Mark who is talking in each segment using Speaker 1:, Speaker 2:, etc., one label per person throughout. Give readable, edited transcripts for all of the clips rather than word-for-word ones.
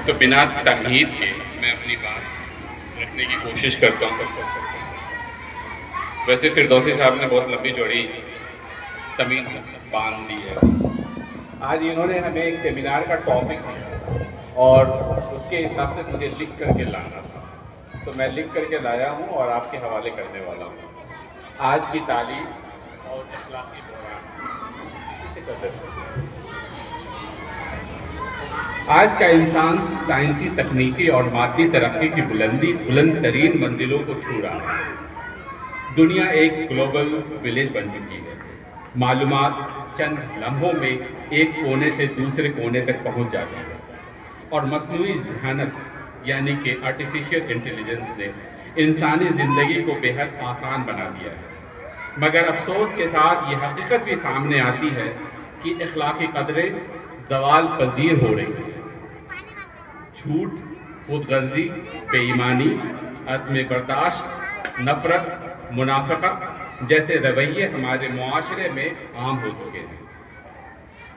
Speaker 1: تو بنا تمہید کے میں اپنی بات رکھنے کی کوشش کرتا ہوں۔ ویسے فردوسی صاحب نے بہت لمبی چوڑی تمہید باندھ دی ہے۔ آج انہوں نے ہمیں ایک سیمینار کا ٹاپک دیا اور اس کے حساب سے مجھے لکھ کر کے لانا تھا، تو میں لکھ کر کے لایا ہوں اور آپ کے حوالے کرنے والا ہوں۔ آج کی تعلیم اور اخلاقی بحران۔ آج کا انسان سائنسی، تکنیکی اور مادی ترقی کی بلند ترین منزلوں کو چھو رہا ہے۔ دنیا ایک گلوبل ولیج بن چکی ہے۔ معلومات چند لمحوں میں ایک کونے سے دوسرے کونے تک پہنچ جاتی ہے، اور مصنوعی ذہانت یعنی کہ آرٹیفیشیل انٹیلیجنس نے انسانی زندگی کو بے حد آسان بنا دیا ہے۔ مگر افسوس کے ساتھ یہ حقیقت بھی سامنے آتی ہے کہ اخلاقی قدریں زوال پذیر ہو رہی ہیں۔ جھوٹ، خود غرضی، بے ایمانی، عدم برداشت، نفرت، منافقت جیسے رویے ہمارے معاشرے میں عام ہو چکے ہیں۔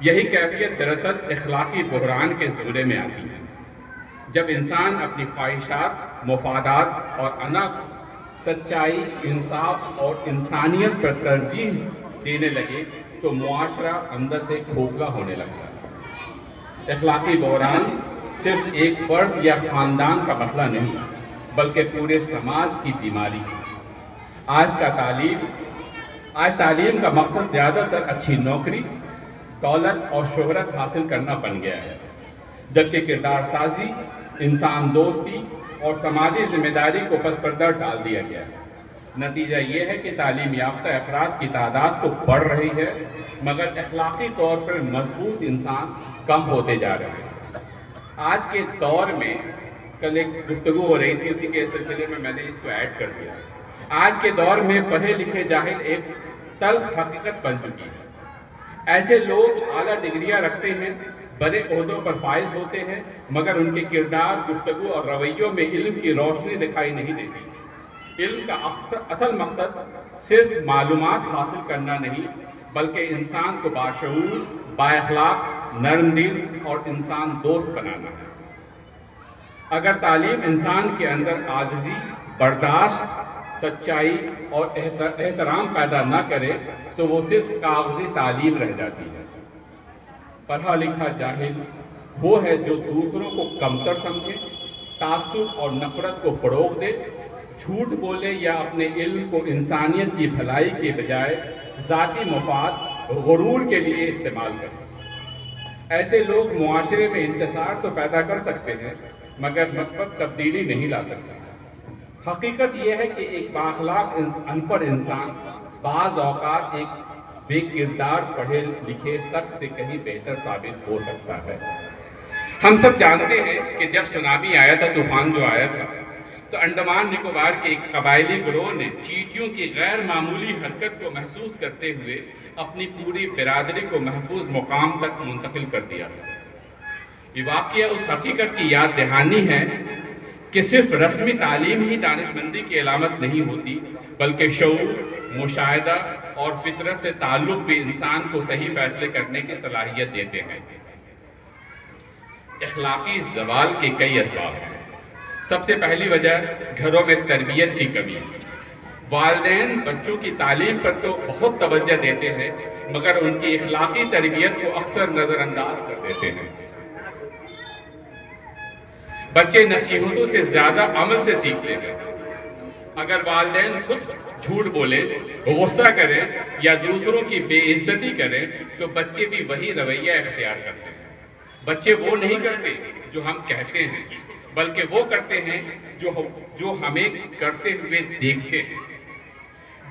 Speaker 1: یہی کیفیت دراصل اخلاقی بحران کے زمرے میں آتی ہے۔ جب انسان اپنی خواہشات، مفادات اور انا سچائی، انصاف اور انسانیت پر ترجیح دینے لگے تو معاشرہ اندر سے کھوکھلا ہونے لگتا ہے۔ اخلاقی بحران صرف ایک فرد یا خاندان کا مسئلہ نہیں، بلکہ پورے سماج کی بیماری ہے۔ آج تعلیم کا مقصد زیادہ تر اچھی نوکری، دولت اور شہرت حاصل کرنا بن گیا ہے، جبکہ کردار سازی، انسان دوستی اور سماجی ذمہ داری کو پس پردہ ڈال دیا گیا ہے۔ نتیجہ یہ ہے کہ تعلیم یافتہ افراد کی تعداد تو بڑھ رہی ہے، مگر اخلاقی طور پر مضبوط انسان کم ہوتے جا رہے ہیں۔ آج کے دور میں، کل ایک گفتگو ہو رہی تھی، اسی کے سلسلے میں نے اس کو ایڈ کر دیا۔ آج کے دور میں پڑھے لکھے جاہل ایک تلخ حقیقت بن چکی ہے۔ ایسے لوگ اعلیٰ ڈگریاں رکھتے ہیں، بڑے عہدوں پر فائز ہوتے ہیں، مگر ان کے کردار، گفتگو اور رویوں میں علم کی روشنی دکھائی نہیں دیتی۔ علم کا اصل مقصد صرف معلومات حاصل کرنا نہیں، بلکہ انسان کو باشعور، بااخلاق، نرم دل اور انسان دوست بنانا ہے۔ اگر تعلیم انسان کے اندر عاجزی، برداشت، سچائی اور احترام پیدا نہ کرے تو وہ صرف کاغذی تعلیم رہ جاتی ہے۔ پڑھا لکھا جاہل وہ ہے جو دوسروں کو کمتر سمجھے، تعصب اور نفرت کو فروغ دے، جھوٹ بولے یا اپنے علم کو انسانیت کی بھلائی کے بجائے ذاتی مفاد، غرور کے لیے استعمال کرے۔ ایسے لوگ معاشرے میں انتصار تو پیدا کر سکتے ہیں، مگر مثبت تبدیلی نہیں لا سکتے۔ حقیقت یہ ہے کہ ایک بااخلاق ان پڑھ انسان بعض اوقات ایک بے کردار پڑھے لکھے شخص سے کہیں بہتر ثابت ہو سکتا ہے۔ ہم سب جانتے ہیں کہ جب سونامی آیا تھا، طوفان جو آیا تھا، تو انڈمان نکوبار کے ایک قبائلی گروہ نے چیونٹیوں کی غیر معمولی حرکت کو محسوس کرتے ہوئے اپنی پوری برادری کو محفوظ مقام تک منتقل کر دیا تھا۔ یہ واقعہ اس حقیقت کی یاد دہانی ہے کہ صرف رسمی تعلیم ہی دانشمندی کی علامت نہیں ہوتی، بلکہ شعور، مشاہدہ اور فطرت سے تعلق بھی انسان کو صحیح فیصلے کرنے کی صلاحیت دیتے ہیں۔ اخلاقی زوال کے کئی اسباب ہیں۔ سب سے پہلی وجہ گھروں میں تربیت کی کمی ہے۔ والدین بچوں کی تعلیم پر تو بہت توجہ دیتے ہیں، مگر ان کی اخلاقی تربیت کو اکثر نظر انداز کر دیتے ہیں۔ بچے نصیحتوں سے زیادہ عمل سے سیکھتے ہیں۔ اگر والدین خود جھوٹ بولیں، غصہ کریں یا دوسروں کی بے عزتی کریں تو بچے بھی وہی رویہ اختیار کرتے ہیں۔ بچے وہ نہیں کرتے جو ہم کہتے ہیں، بلکہ وہ کرتے ہیں جو ہمیں کرتے ہوئے دیکھتے ہیں۔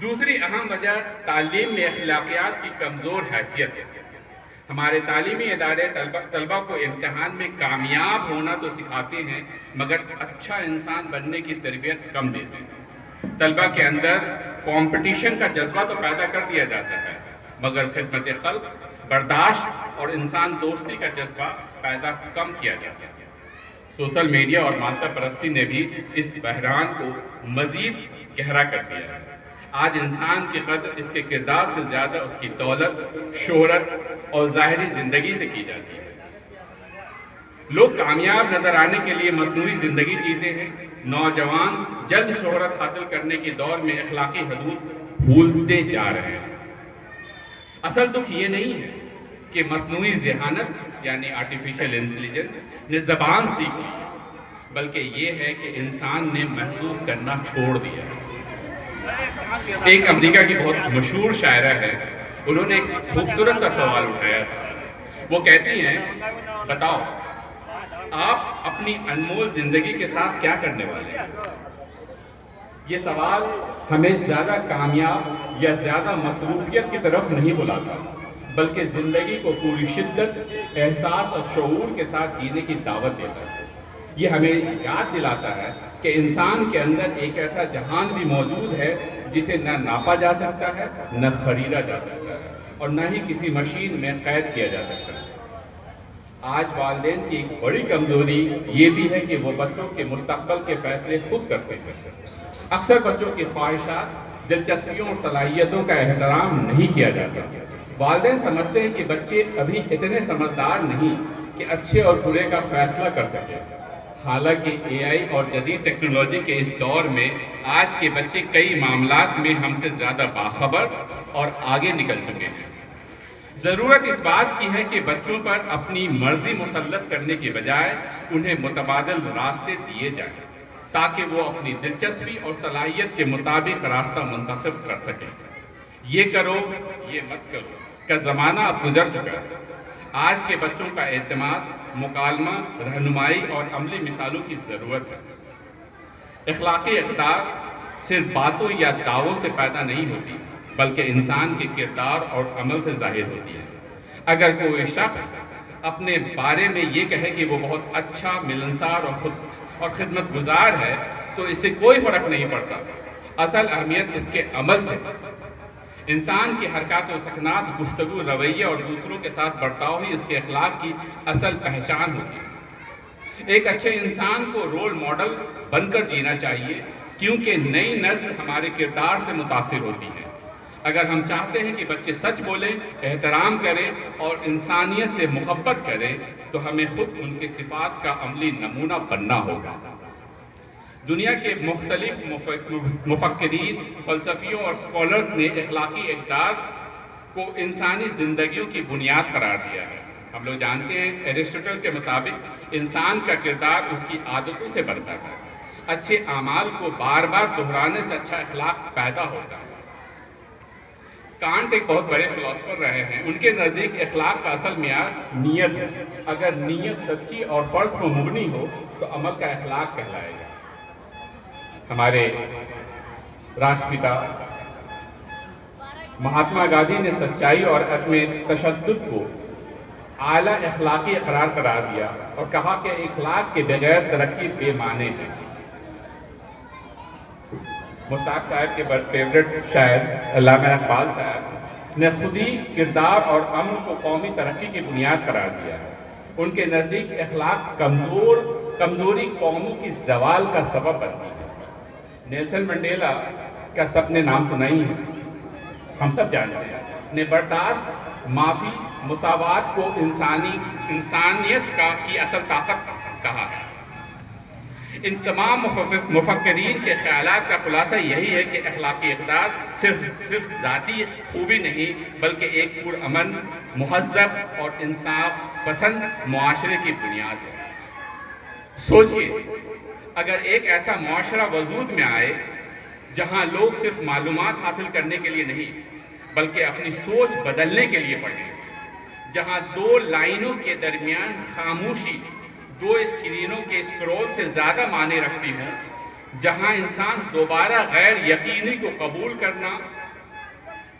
Speaker 1: دوسری اہم وجہ تعلیم میں اخلاقیات کی کمزور حیثیت ہے۔ ہمارے تعلیمی ادارے طلبہ کو امتحان میں کامیاب ہونا تو سکھاتے ہیں، مگر اچھا انسان بننے کی تربیت کم دیتے ہیں۔ طلبہ کے اندر کمپٹیشن کا جذبہ تو پیدا کر دیا جاتا ہے، مگر خدمت خلق، برداشت اور انسان دوستی کا جذبہ پیدا کم کیا جاتا ہے۔ سوشل میڈیا اور مادہ پرستی نے بھی اس بحران کو مزید گہرا کر دیا ہے۔ آج انسان کی قدر اس کے کردار سے زیادہ اس کی دولت، شہرت اور ظاہری زندگی سے کی جاتی ہے۔ لوگ کامیاب نظر آنے کے لیے مصنوعی زندگی جیتے ہیں، نوجوان جلد شہرت حاصل کرنے کے دور میں اخلاقی حدود بھولتے جا رہے ہیں۔ اصل دکھ یہ نہیں ہے کہ مصنوعی ذہانت یعنی آرٹیفیشل انٹیلیجنس نے زبان سیکھ لی، بلکہ یہ ہے کہ انسان نے محسوس کرنا چھوڑ دیا ہے۔ ایک امریکہ کی بہت مشہور شاعرہ ہے، انہوں نے ایک خوبصورت سا سوال اٹھایا تھا۔ وہ کہتی ہیں، بتاؤ آپ اپنی انمول زندگی کے ساتھ کیا کرنے والے ہیں؟ یہ سوال ہمیں زیادہ کامیاب یا زیادہ مصروفیت کی طرف نہیں بلاتا، بلکہ زندگی کو پوری شدت، احساس اور شعور کے ساتھ جینے کی دعوت دیتا ہے۔ یہ ہمیں یاد دلاتا ہے کہ انسان کے اندر ایک ایسا جہان بھی موجود ہے جسے نہ ناپا جا سکتا ہے، نہ خریدا جا سکتا ہے، اور نہ ہی کسی مشین میں قید کیا جا سکتا ہے۔ آج والدین کی ایک بڑی کمزوری یہ بھی ہے کہ وہ بچوں کے مستقبل کے فیصلے خود کرتے ہیں۔ اکثر بچوں کی خواہشات، دلچسپیوں اور صلاحیتوں کا احترام نہیں کیا جاتا۔ والدین سمجھتے ہیں کہ بچے ابھی اتنے سمجھدار نہیں کہ اچھے اور برے کا فیصلہ کر سکیں۔ حالانکہ اے آئی اور جدید ٹیکنالوجی کے اس دور میں آج کے بچے کئی معاملات میں ہم سے زیادہ باخبر اور آگے نکل چکے ہیں۔ ضرورت اس بات کی ہے کہ بچوں پر اپنی مرضی مسلط کرنے کے بجائے انہیں متبادل راستے دیے جائیں، تاکہ وہ اپنی دلچسپی اور صلاحیت کے مطابق راستہ منتخب کر سکیں۔ یہ کرو، یہ مت کرو کا زمانہ اب گزر چکا ہے۔ آج کے بچوں کا اعتماد، مکالمہ، رہنمائی اور عملی مثالوں کی ضرورت ہے۔ اخلاقی اقدار صرف باتوں یا دعووں سے پیدا نہیں ہوتی، بلکہ انسان کے کردار اور عمل سے ظاہر ہوتی ہے۔ اگر کوئی شخص اپنے بارے میں یہ کہے کہ وہ بہت اچھا، ملنسار اور خدمت گزار ہے، تو اس سے کوئی فرق نہیں پڑتا۔ اصل اہمیت اس کے عمل سے۔ انسان کی حرکات و سکنات، گفتگو، رویے اور دوسروں کے ساتھ برتاؤ ہی اس کے اخلاق کی اصل پہچان ہوتی ہے۔ ایک اچھے انسان کو رول ماڈل بن کر جینا چاہیے، کیونکہ نئی نسل ہمارے کردار سے متاثر ہوتی ہے۔ اگر ہم چاہتے ہیں کہ بچے سچ بولیں، احترام کریں اور انسانیت سے محبت کریں، تو ہمیں خود ان کی صفات کا عملی نمونہ بننا ہوگا۔ دنیا کے مختلف مفکرین، فلسفیوں اور اسکالرز نے اخلاقی اقدار کو انسانی زندگیوں کی بنیاد قرار دیا ہے۔ ہم لوگ جانتے ہیں، ایرسٹوٹل کے مطابق انسان کا کردار اس کی عادتوں سے بنتا ہے۔ اچھے اعمال کو بار بار دہرانے سے اچھا اخلاق پیدا ہوتا ہے۔ کانٹ ایک بہت بڑے فلاسفر رہے ہیں۔ ان کے نزدیک اخلاق کا اصل معیار نیت ہے۔ اگر نیت سچی اور فرض پر مبنی ہو تو عمل کا اخلاق کہلائے گا۔ ہمارے راشٹرپتا مہاتما گاندھی نے سچائی اور عدم تشدد کو اعلیٰ اخلاقی اقدار قرار دیا اور کہا کہ اخلاق کے بغیر ترقی بے معنی ہے۔ مشتاق صاحب کے فیورٹ شاعر علامہ اقبال صاحب نے خود ہی کردار اور امن کو قومی ترقی کی بنیاد قرار دیا ہے۔ ان کے نزدیک اخلاق کمزوری قوموں کی زوال کا سبب بنتی ہے۔ نیلسن منڈیلا کا سب نے نام سنا ہی ہے، ہم سب جانتے ہیں، نے برداشت، معافی، مساوات کو انسانیت کی اصل طاقت کہا ہے۔ ان تمام مفکرین کے خیالات کا خلاصہ یہی ہے کہ اخلاقی اقدار صرف ذاتی خوبی نہیں، بلکہ ایک پرامن، مہذب اور انصاف پسند معاشرے کی بنیاد ہے۔ سوچئے، اگر ایک ایسا معاشرہ وجود میں آئے جہاں لوگ صرف معلومات حاصل کرنے کے لیے نہیں، بلکہ اپنی سوچ بدلنے کے لیے پڑھیں، جہاں دو لائنوں کے درمیان خاموشی دو اسکرینوں کے اسکرول سے زیادہ معنی رکھتی ہوں، جہاں انسان دوبارہ غیر یقینی کو قبول کرنا،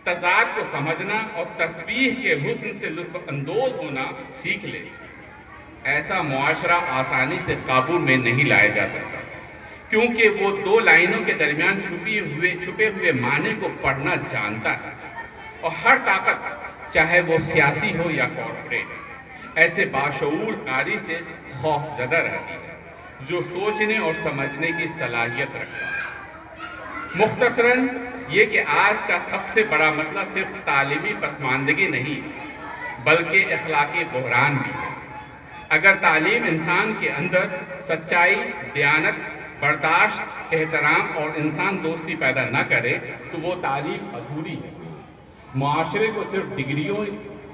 Speaker 1: تضاد کو سمجھنا اور تسبیح کے حسن سے لطف اندوز ہونا سیکھ لے، ایسا معاشرہ آسانی سے قابو میں نہیں لایا جا سکتا، کیونکہ وہ دو لائنوں کے درمیان چھپے ہوئے معنی کو پڑھنا جانتا ہے، اور ہر طاقت، چاہے وہ سیاسی ہو یا کارپوریٹ، ایسے باشعور قاری سے خوف زدہ رہتی ہے جو سوچنے اور سمجھنے کی صلاحیت رکھتا ہے۔ مختصراً یہ کہ آج کا سب سے بڑا مسئلہ صرف تعلیمی پسماندگی نہیں، بلکہ اخلاقی بحران بھی ہے۔ اگر تعلیم انسان کے اندر سچائی، دیانت، برداشت، احترام اور انسان دوستی پیدا نہ کرے تو وہ تعلیم ادھوری ہے۔ معاشرے کو صرف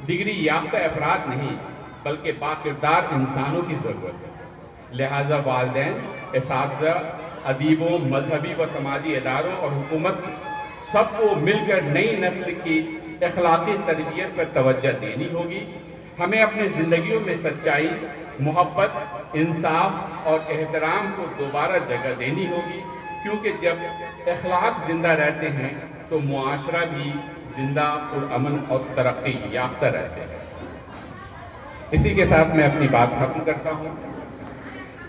Speaker 1: ڈگری یافتہ افراد نہیں بلکہ باکردار انسانوں کی ضرورت ہے۔ لہٰذا والدین، اساتذہ، ادیبوں، مذہبی و سماجی اداروں اور حکومت سب کو مل کر نئی نسل کی اخلاقی تربیت پر توجہ دینی ہوگی۔ ہمیں اپنی زندگیوں میں سچائی، محبت، انصاف اور احترام کو دوبارہ جگہ دینی ہوگی، کیونکہ جب اخلاق زندہ رہتے ہیں تو معاشرہ بھی زندہ، پرامن اور ترقی یافتہ رہتے ہیں۔ اسی کے ساتھ میں اپنی بات ختم کرتا ہوں۔